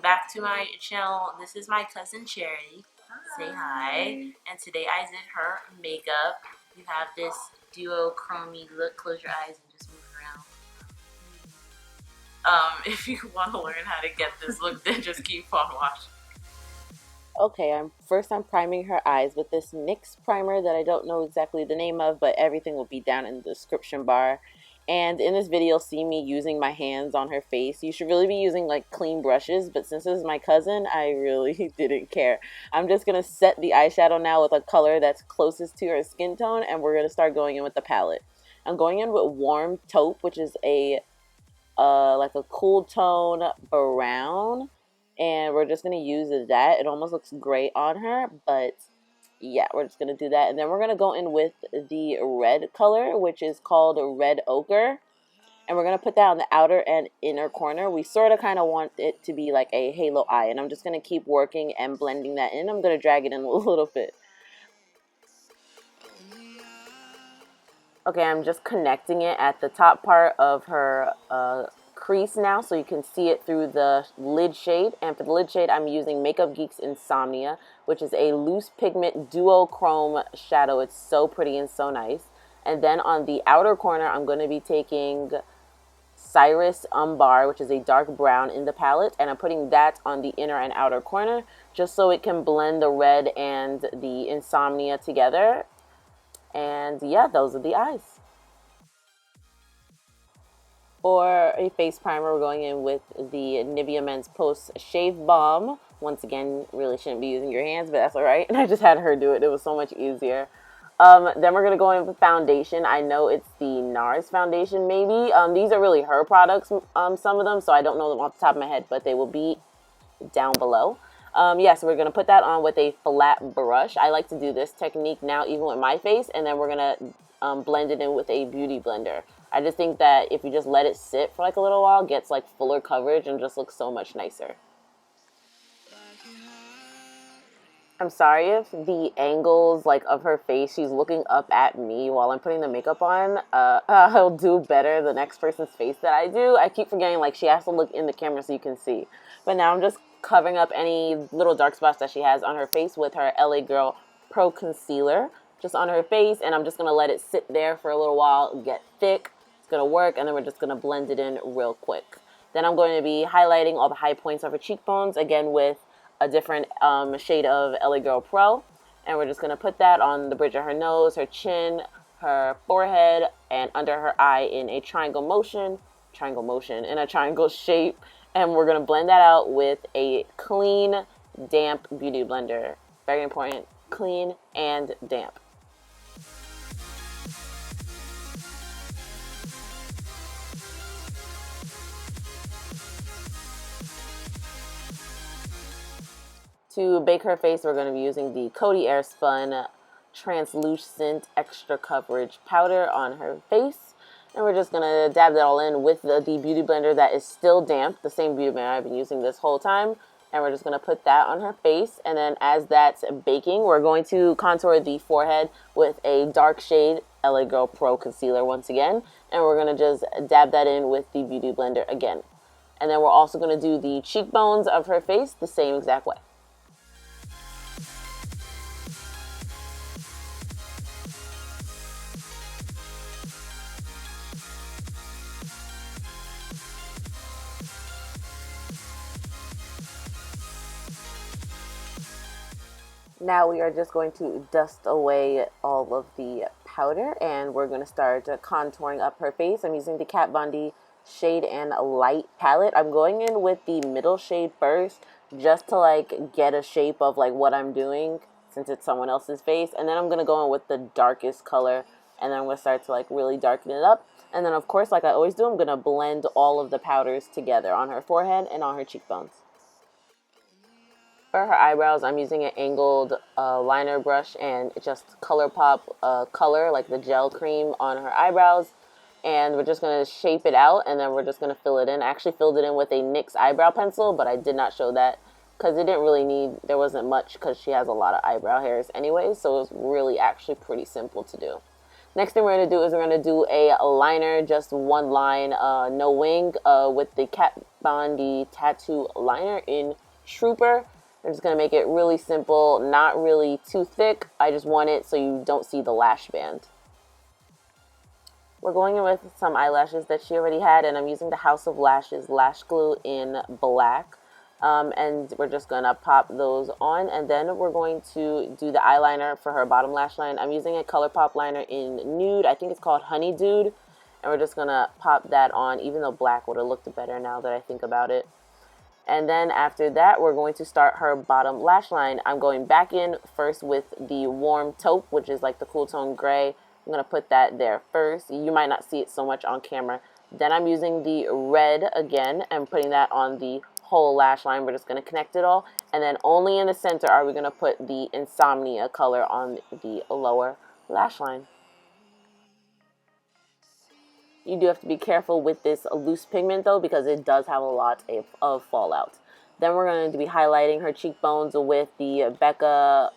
back to my channel. This is my cousin Charity. Say hi. And today I did her makeup. You have this duochrome look. Close your eyes and just move around. If you want to learn how to get this look, then just keep on watching. Okay, I'm priming her eyes with this NYX primer that I don't know exactly the name of, but everything will be down in the description bar. And in this video, you'll see me using my hands on her face. You should really be using like clean brushes, but since this is my cousin, I really didn't care. I'm just going to set the eyeshadow now with a color that's closest to her skin tone, and we're going to start going in with the palette. I'm going in with Warm Taupe, which is like a cool tone brown, and we're just going to use that. It almost looks great on her, but yeah, we're just going to do that. And then we're going to go in with the red color, which is called Red Ochre. And we're going to put that on the outer and inner corner. We sort of kind of want it to be like a halo eye. And I'm just going to keep working and blending that in. I'm going to drag it in a little bit. Okay, I'm just connecting it at the top part of her crease now, so you can see it through the lid shade. And for the lid shade, I'm using Makeup Geek's Insomnia, which is a loose pigment duochrome shadow. It's so pretty and so nice. And then on the outer corner, I'm going to be taking Cyrus Umbar, which is a dark brown in the palette, and I'm putting that on the inner and outer corner just so it can blend the red and the Insomnia together. And yeah, those are the eyes. For a face primer, we're going in with the Nivea Men's Post Shave Balm. Once again, really shouldn't be using your hands, but that's all right. And I just had her do it. It was so much easier. Then we're going to go in with foundation. I know it's the Nars foundation, maybe. These are really her products, some of them, so I don't know them off the top of my head, but they will be down below. Yeah, so we're going to put that on with a flat brush. I like to do this technique now even with my face, and then we're going to blend it in with a beauty blender. I just think that if you just let it sit for like a little while, it gets like fuller coverage and just looks so much nicer. I'm sorry if the angles like of her face, she's looking up at me while I'm putting the makeup on. I'll do better the next person's face that I do. I keep forgetting like she has to look in the camera so you can see. But now I'm just covering up any little dark spots that she has on her face with her LA Girl Pro Concealer just on her face, and I'm just going to let it sit there for a little while, get thick. It's going to work, and then we're just going to blend it in real quick. Then I'm going to be highlighting all the high points of her cheekbones, again with a different shade of LA Girl Pro. And we're just going to put that on the bridge of her nose, her chin, her forehead, and under her eye in a triangle motion, in a triangle shape. And we're going to blend that out with a clean, damp beauty blender. Very important, clean and damp. To bake her face, we're going to be using the Coty Airspun Translucent Extra Coverage Powder on her face. And we're just going to dab that all in with the beauty blender that is still damp, the same beauty blender I've been using this whole time. And we're just going to put that on her face. And then as that's baking, we're going to contour the forehead with a dark shade LA Girl Pro Concealer once again. And we're going to just dab that in with the beauty blender again. And then we're also going to do the cheekbones of her face the same exact way. Now we are just going to dust away all of the powder, and we're going to start contouring up her face. I'm using the Kat Von D Shade and Light palette. I'm going in with the middle shade first, just to like get a shape of like what I'm doing since it's someone else's face. And then I'm going to go in with the darkest color, and then I'm going to start to like really darken it up. And then of course, like I always do, I'm going to blend all of the powders together on her forehead and on her cheekbones. For her eyebrows, I'm using an angled liner brush and just Colourpop color, like the gel cream on her eyebrows. And we're just going to shape it out, and then we're just going to fill it in. I actually filled it in with a NYX eyebrow pencil, but I did not show that because it didn't really need, there wasn't much because she has a lot of eyebrow hairs anyway, so it was really actually pretty simple to do. Next thing we're going to do is we're going to do a liner, just one line, no wing, with the Kat Von D Tattoo liner in Trooper. I'm just going to make it really simple, not really too thick. I just want it so you don't see the lash band. We're going in with some eyelashes that she already had, and I'm using the House of Lashes Lash Glue in black. And we're just going to pop those on, and then we're going to do the eyeliner for her bottom lash line. I'm using a Colourpop liner in Nude. I think it's called HoneyDude, and we're just going to pop that on, even though black would have looked better now that I think about it. And then after that, we're going to start her bottom lash line. I'm going back in first with the warm taupe, which is like the cool tone gray. I'm going to put that there first. You might not see it so much on camera. Then I'm using the red again and putting that on the whole lash line. We're just going to connect it all. And then only in the center are we going to put the Insomnia color on the lower lash line. You do have to be careful with this loose pigment though, because it does have a lot of fallout. Then we're going to be highlighting her cheekbones with the Becca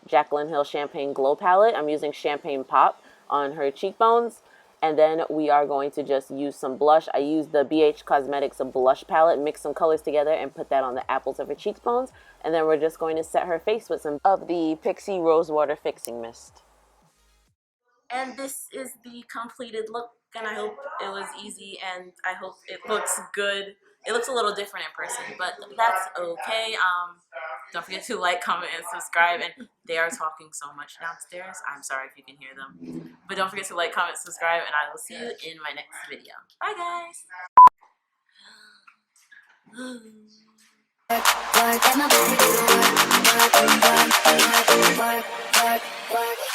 Jaclyn Hill Champagne Glow Palette. I'm using Champagne Pop on her cheekbones. And then we are going to just use some blush. I used the BH Cosmetics blush palette, mix some colors together, and put that on the apples of her cheekbones. And then we're just going to set her face with some of the Pixie Rosewater Fixing Mist. And this is the completed look, and I hope it was easy, and I hope it looks good. It looks a little different in person, but that's okay. Don't forget to like, comment, and subscribe. And they are talking so much downstairs. I'm sorry if you can hear them. But don't forget to like, comment, subscribe, and I will see you in my next video. Bye, guys.